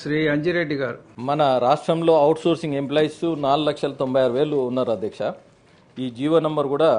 శ్రీ అంజిరెడ్డి గారు. మన రాష్ట్రంలో అవుట్సోర్సింగ్ ఎంప్లాయీస్ 4,96,000 ఉన్నారు అధ్యక్ష. ఈ జీవో నంబర్ కూడా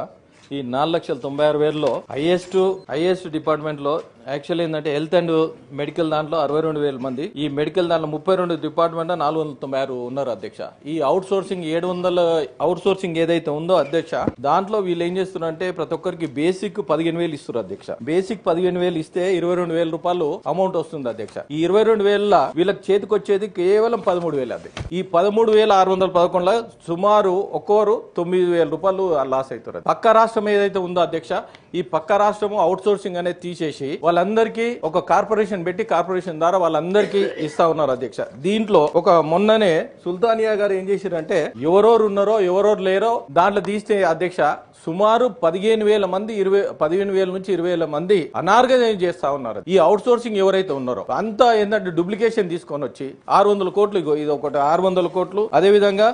ఈ 4,96,000లో హైయెస్ట్ డిపార్ట్మెంట్ లో యాక్చువల్ ఏంటంటే హెల్త్ అండ్ మెడికల్ దాంట్లో 62,000 మంది, ఈ మెడికల్ దాంట్లో 32 డిపార్ట్మెంట్ 496 ఉన్నారు అధ్యక్ష. ఈ అవుట్ సోర్సింగ్ 700 అవుట్ సోర్సింగ్ ఏదైతే ఉందో అధ్యక్ష, దాంట్లో వీళ్ళు ఏం చేస్తున్నారంటే ప్రతి ఒక్కరికి బేసిక్ 15,000 ఇస్తారు అధ్యక్ష. బేసిక్ 15,000 ఇస్తే 22,000 రూపాయలు అమౌంట్ వస్తుంది అధ్యక్ష. ఈ 22,000 వీళ్ళకి చేతికి వచ్చేది కేవలం 13,000 అధ్యక్ష. ఈ 13,611 సుమారు ఒక్కోరు 9,000 రూపాయలు లాస్ అవుతారు. పక్క రాష్ట్రం ఏదైతే ఉందో అధ్యక్ష, ఈ పక్క రాష్ట్రం అవుట్ సోర్సింగ్ అనేది తీసేసి వాళ్ళందరికీ ఒక కార్పొరేషన్ పెట్టి కార్పొరేషన్ ద్వారా వాళ్ళందరికీ ఇస్తా ఉన్నారు అధ్యక్ష. దీంట్లో ఒక మొన్ననే సుల్తానియా గారు ఏం చేశారంటే ఎవరెవరు ఉన్నారో ఎవరెవరు లేరో దాంట్లో తీస్తే అధ్యక్ష సుమారు 15,000 మంది 15,000 నుంచి 20,000 మంది అనార్గనైజ్ చేస్తా ఉన్నారు. ఈ అవుట్ సోర్సింగ్ ఎవరైతే ఉన్నారో అంతా ఏంటంటే డూప్లికేషన్ తీసుకొని వచ్చి 600 కోట్లు, ఇది ఒకటి 600 కోట్లు. అదే విధంగా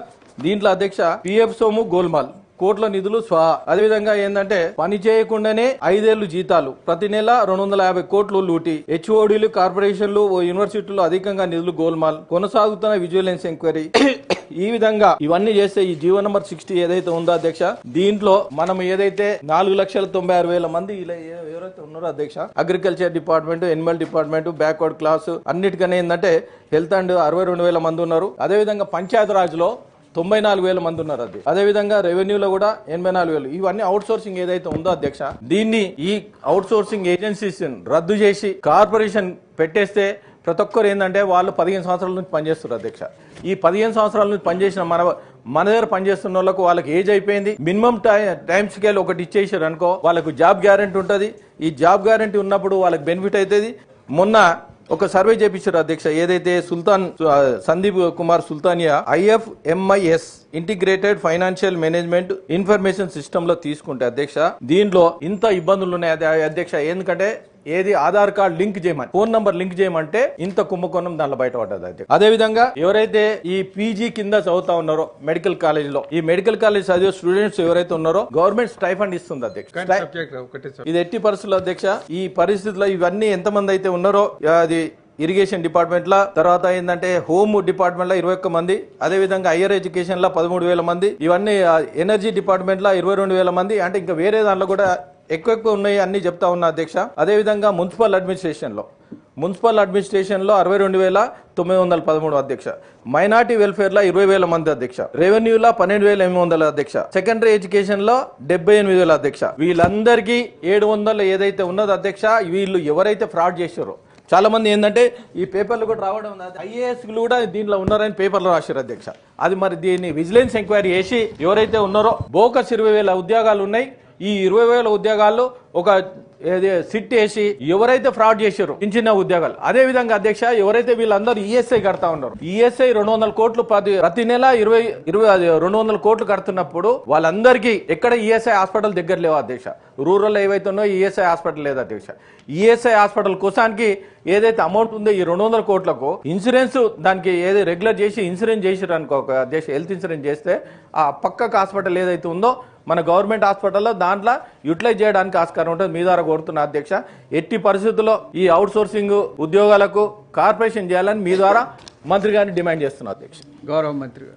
దీంట్లో అధ్యక్ష పిఎఫ్ సోము గోల్మాల్ కోట్ల నిధులు స్వాహా. అదేవిధంగా ఏంటంటే పని చేయకుండానే 5 ఏళ్లు జీతాలు, ప్రతి నెల 250 కోట్లు లూటి, హెచ్ఓడీలు కార్పొరేషన్లు యూనివర్సిటీలు అధికంగా నిధులు గోల్మాల్, కొనసాగుతున్న విజిలెన్స్ ఎంక్వైరీ. ఈ విధంగా ఇవన్నీ చేస్తే ఈ జీవో నంబర్ 60 ఏదైతే ఉందో అధ్యక్ష, దీంట్లో మనం ఏదైతే 4,96,000 మంది ఎవరైతే ఉన్నారో అధ్యక్ష, agriculture department, animal department, backward class అన్నిటికనే ఏంటంటే హెల్త్ అండ్ 62,000 మంది ఉన్నారు. అదేవిధంగా పంచాయత్ రాజ్ లో 94,000 మంది ఉన్నారు. అది అదేవిధంగా రెవెన్యూలో కూడా 84,000. ఇవన్నీ అవుట్ సోర్సింగ్ ఏదైతే ఉందో అధ్యక్ష, దీన్ని ఈ అవుట్ సోర్సింగ్ ఏజెన్సీస్ రద్దు చేసి కార్పొరేషన్ పెట్టేస్తే ప్రతి ఒక్కరు ఏంటంటే వాళ్ళు 15 సంవత్సరాల నుంచి పనిచేస్తారు అధ్యక్ష. ఈ 15 సంవత్సరాల నుంచి పనిచేసిన మన దగ్గర పనిచేస్తున్న వాళ్ళకు వాళ్ళకి ఏజ్ అయిపోయింది, మినిమం టైం స్కేల్ ఒకటి ఇచ్చేసారు అనుకో, వాళ్ళకు జాబ్ గ్యారంటీ ఉంటుంది. ఈ జాబ్ గ్యారంటీ ఉన్నప్పుడు వాళ్ళకి బెనిఫిట్ అవుతుంది. మొన్న ఒక సర్వే చేపించారు అధ్యక్ష, ఏదైతే Sandeep Kumar Sultania IFMIS integrated financial management information system లో తీసుకుంటే అధ్యక్ష, దీంట్లో ఇంత ఇబ్బందులు ఉన్నాయి అధ్యక్ష. ఎందుకంటే ఏది ఆధార్ కార్డ్ లింక్ చేయమని, ఫోన్ నంబర్ లింక్ చేయమంటే ఇంత కుంభకోణం దాంట్లో బయటపడ్డది అధ్యక్ష. అదే విధంగా ఎవరైతే ఈ పీజీ కింద చదువుతా ఉన్నారో మెడికల్ కాలేజ్ లో, ఈ మెడికల్ కాలేజ్ చదివే స్టూడెంట్స్ ఎవరైతే ఉన్నారో గవర్నమెంట్ స్టైఫండ్ ఇస్తుంది అధ్యక్ష. ఇది ఎట్టి పరిస్థితుల్లో అధ్యక్ష, ఈ పరిస్థితుల్లో ఇవన్నీ ఎంతమంది అయితే ఉన్నారో, అది ఇరిగేషన్ డిపార్ట్మెంట్ లా, తర్వాత ఏంటంటే హోమ్ డిపార్ట్మెంట్ లో 21 మంది, అదే విధంగా హైయర్ ఎడ్యుకేషన్ లో 13,000 మంది, ఇవన్నీ ఎనర్జీ డిపార్ట్మెంట్ లో 22,000 మంది, అంటే ఇంకా వేరే దాంట్లో కూడా ఎక్కువ ఉన్నాయి అన్ని చెప్తా ఉన్నా అధ్యక్ష. అదే విధంగా మున్సిపల్ అడ్మినిస్ట్రేషన్ లో 62,913 అధ్యక్ష. మైనార్టీ వెల్ఫేర్ లో 20,000 మంది అధ్యక్ష. రెవెన్యూలో 12,800 అధ్యక్ష. సెకండరీ ఎడ్యుకేషన్ లో 78,000 అధ్యక్ష. వీళ్ళందరికీ 700 ఏదైతే ఉన్నదో అధ్యక్ష, వీళ్ళు ఎవరైతే ఫ్రాడ్ చేశారో చాలా మంది ఏంటంటే ఈ పేపర్లు కూడా రావడం, IAS కూడా దీంట్లో ఉన్నారని పేపర్లు రాశారు అధ్యక్ష. అది మరి దీన్ని విజిలెన్స్ ఎంక్వైరీ చేసి ఎవరైతే ఉన్నారో బోకస్ 20,000 ఉద్యోగాలు ఉన్నాయి. ఈ 20,000 ఉద్యోగాల్లో ఒక సిట్ వేసి ఎవరైతే ఫ్రాడ్ చేశారో చిన్న ఉద్యోగాలు, అదే విధంగా అధ్యక్ష ఎవరైతే వీళ్ళందరూ ఈఎస్ఐ కడతా ఉన్నారు, ఈఎస్ఐ 200 కోట్లు ప్రతి నెల 200 కోట్లు కడుతున్నప్పుడు వాళ్ళందరికీ ఎక్కడ ఈఎస్ఐ హాస్పిటల్ దగ్గర లేవు అధ్యక్ష. రూరల్ ఏవైతే ఉన్నాయో ఈఎస్ఐ హాస్పిటల్ లేదు అధ్యక్ష. ఈఎస్ఐ హాస్పిటల్ కోసానికి ఏదైతే అమౌంట్ ఉందో ఈ 200 కోట్లకు ఇన్సూరెన్స్ దానికి ఏదో రెగ్యులర్ చేసి ఇన్సూరెన్స్ చేసారు అనుకో అధ్యక్ష, హెల్త్ ఇన్సూరెన్స్ చేస్తే ఆ పక్కకు హాస్పిటల్ ఏదైతే ఉందో మన గవర్నమెంట్ హాస్పిటల్లో దాంట్లో యూటిలైజ్ చేయడానికి ఆస్కారం ఉంటుంది. మీ ద్వారా కోరుతున్న అధ్యక్ష, ఎట్టి పరిస్థితుల్లో ఈ అవుట్ సోర్సింగ్ ఉద్యోగాలకు కార్పొరేషన్ చేయాలని మీ ద్వారా మంత్రి గారిని డిమాండ్ చేస్తున్నా అధ్యక్ష. గౌరవ మంత్రి గారు.